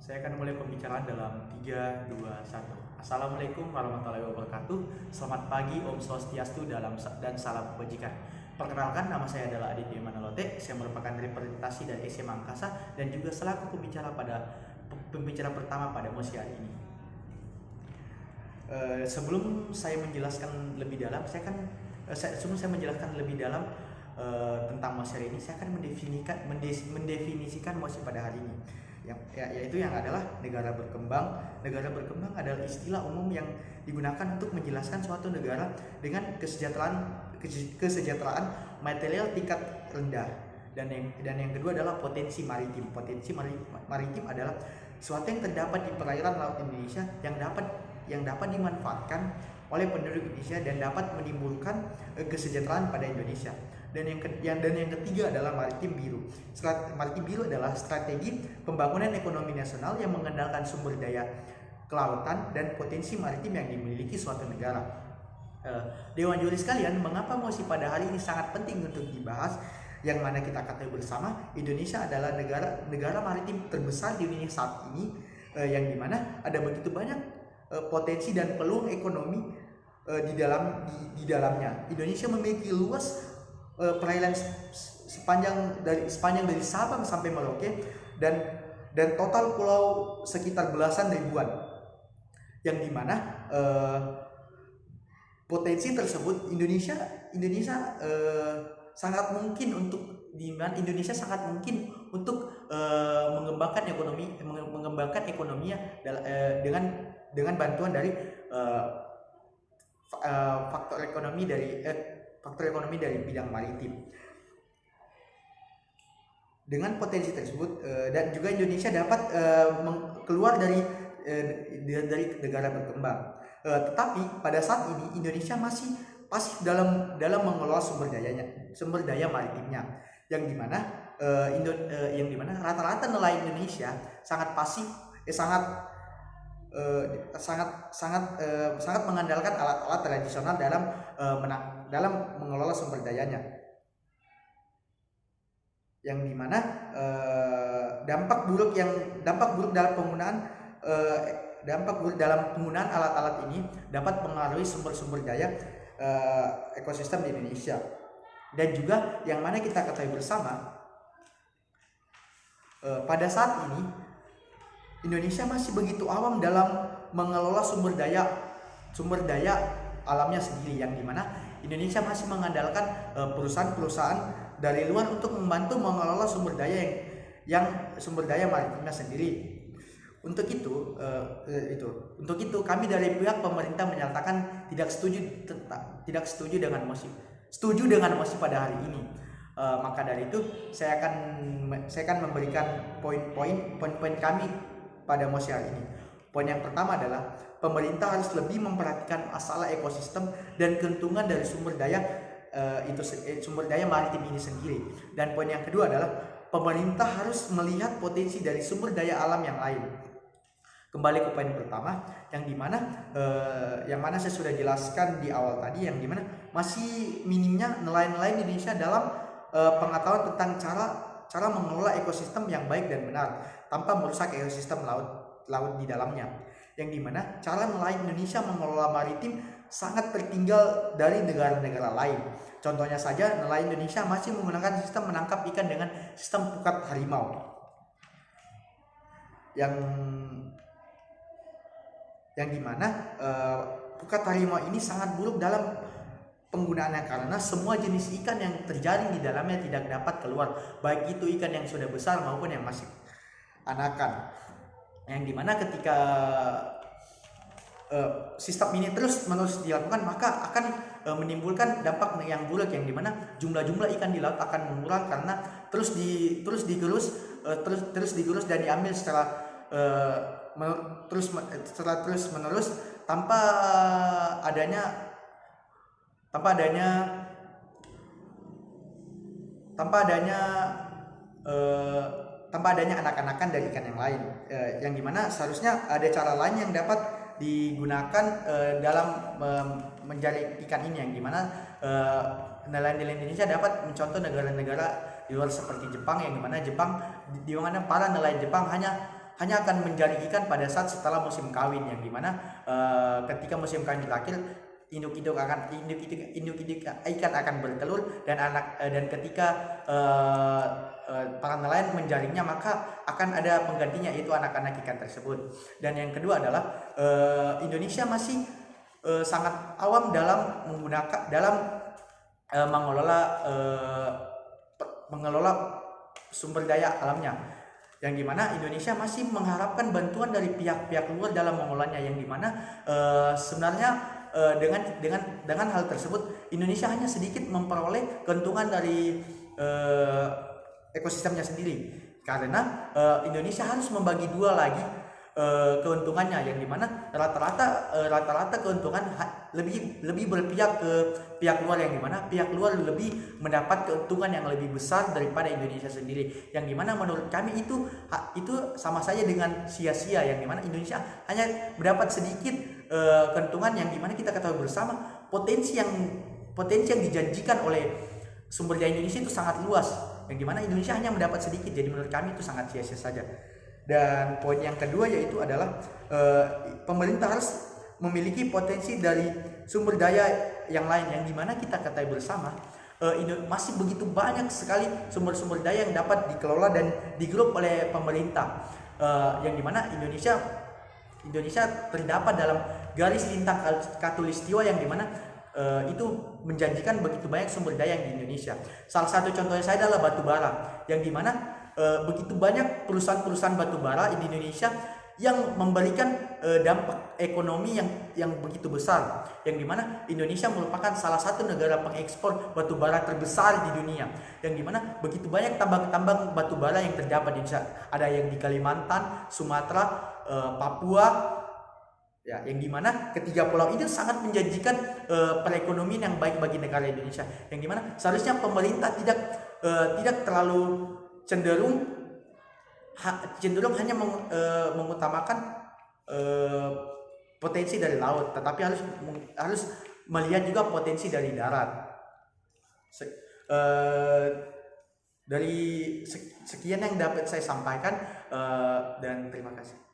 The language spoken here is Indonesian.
Saya akan mulai pembicaraan dalam 3, 2, 1. Assalamualaikum warahmatullahi wabarakatuh. Selamat pagi, Om Swastiastu dan salam kebajikan. Perkenalkan, nama saya adalah Aditya Manalote. Saya merupakan representasi dari SMA Angkasa dan juga selaku pembicara pertama pada mosi hari ini. Sebelum saya menjelaskan lebih dalam, tentang mosi hari ini, saya akan mendefinisikan mosi pada hari ini, yaitu yang adalah negara berkembang. Negara berkembang adalah istilah umum yang digunakan untuk menjelaskan suatu negara dengan kesejahteraan material tingkat rendah. Dan yang kedua adalah potensi maritim. Potensi maritim adalah suatu yang terdapat di perairan laut Indonesia yang dapat dimanfaatkan oleh penduduk Indonesia dan dapat menimbulkan kesejahteraan pada Indonesia. Dan yang ketiga adalah maritim biru. Maritim biru adalah strategi pembangunan ekonomi nasional yang mengandalkan sumber daya kelautan dan potensi maritim yang dimiliki suatu negara. Dewan juri sekalian, mengapa mosi pada hari ini sangat penting untuk dibahas? Yang mana kita ketahui bersama, Indonesia adalah negara maritim terbesar di dunia saat ini, yang dimana ada begitu banyak potensi dan peluang ekonomi di dalamnya. Indonesia memiliki luas perairan sepanjang dari Sabang sampai Merauke dan total pulau sekitar belasan ribuan, yang dimana potensi tersebut Indonesia sangat mungkin untuk mengembangkan ekonominya dengan bantuan dari faktor ekonomi dari bidang maritim. Dengan potensi tersebut dan juga Indonesia dapat keluar dari negara berkembang. Tetapi pada saat ini Indonesia masih pasif dalam mengelola sumber daya maritimnya, yang dimana rata-rata nelayan Indonesia sangat pasif, sangat mengandalkan alat-alat tradisional dalam mengelola sumber dayanya, yang dimana dampak buruk dalam penggunaan alat-alat ini dapat mengaruhi sumber daya ekosistem di Indonesia. Dan juga yang mana kita ketahui bersama, pada saat ini Indonesia masih begitu awam dalam mengelola sumber daya alamnya sendiri, yang dimana Indonesia masih mengandalkan perusahaan-perusahaan dari luar untuk membantu mengelola sumber daya maritimnya sendiri. Untuk itu kami dari pihak pemerintah menyatakan setuju dengan mosi pada hari ini. Maka dari itu saya akan memberikan poin-poin kami pada mosi hari ini. Poin yang pertama adalah pemerintah harus lebih memperhatikan masalah ekosistem dan keuntungan dari sumber daya maritim ini sendiri. Dan poin yang kedua adalah pemerintah harus melihat potensi dari sumber daya alam yang lain. Kembali ke poin pertama, yang mana saya sudah jelaskan di awal tadi, yang dimana masih minimnya nelayan-nelayan Indonesia dalam pengetahuan tentang cara mengelola ekosistem yang baik dan benar tanpa merusak ekosistem laut di dalamnya, yang dimana cara nelayan Indonesia mengelola maritim sangat tertinggal dari negara-negara lain. Contohnya saja, nelayan Indonesia masih menggunakan sistem menangkap ikan dengan sistem pukat harimau, yang dimana pukat harimau ini sangat buruk dalam penggunaannya, karena semua jenis ikan yang terjaring di dalamnya tidak dapat keluar, baik itu ikan yang sudah besar maupun yang masih anakan, yang dimana ketika sistem ini terus-menerus dilakukan, maka akan menimbulkan dampak yang buruk, yang dimana jumlah ikan di laut akan mengurang karena terus digerus dan diambil secara terus menerus tanpa adanya anak-anakan dari ikan yang lain, yang dimana seharusnya ada cara lain yang dapat digunakan dalam mencari ikan ini, yang dimana nelayan Indonesia dapat mencontoh negara-negara di luar seperti Jepang, yang dimana para nelayan Jepang hanya hanya akan mencari ikan pada saat setelah musim kawin, yang dimana ketika musim kawin berakhir, induk-induk ikan akan bertelur, dan dan ketika para nelayan menjaringnya, maka akan ada penggantinya, yaitu anak-anak ikan tersebut. Dan yang kedua adalah Indonesia masih sangat awam dalam mengelola sumber daya alamnya, yang dimana Indonesia masih mengharapkan bantuan dari pihak-pihak luar dalam mengolahnya, yang dimana sebenarnya dengan hal tersebut Indonesia hanya sedikit memperoleh keuntungan dari ekosistemnya sendiri, karena Indonesia harus membagi dua lagi keuntungannya, yang dimana rata-rata keuntungan lebih berpihak ke pihak luar, yang dimana pihak luar lebih mendapat keuntungan yang lebih besar daripada Indonesia sendiri, yang dimana menurut kami itu sama saja dengan sia-sia, yang dimana Indonesia hanya mendapat sedikit keuntungan, yang dimana kita ketahui bersama potensi yang dijanjikan oleh sumber daya Indonesia itu sangat luas, yang dimana Indonesia hanya mendapat sedikit. Jadi menurut kami itu sangat sia-sia saja. Dan poin yang kedua yaitu adalah pemerintah harus memiliki potensi dari sumber daya yang lain, yang dimana kita ketahui bersama masih begitu banyak sekali sumber-sumber daya yang dapat dikelola dan digrup oleh pemerintah, yang dimana Indonesia terdapat dalam garis lintang khatulistiwa, yang dimana itu menjanjikan begitu banyak sumber daya di Indonesia. Salah satu contohnya saya adalah batu bara, yang dimana begitu banyak perusahaan-perusahaan batu bara di Indonesia yang memberikan dampak ekonomi yang begitu besar, yang dimana Indonesia merupakan salah satu negara pengekspor batu bara terbesar di dunia, yang dimana begitu banyak tambang-tambang batu bara yang terdapat di Indonesia. Ada yang di Kalimantan, Sumatera, Papua, ya, yang dimana ketiga pulau itu sangat menjanjikan perekonomian yang baik bagi negara Indonesia, yang dimana seharusnya pemerintah tidak terlalu cenderung hanya mengutamakan potensi dari laut, tetapi harus melihat juga potensi dari darat. Dari sekian yang dapat saya sampaikan, dan terima kasih.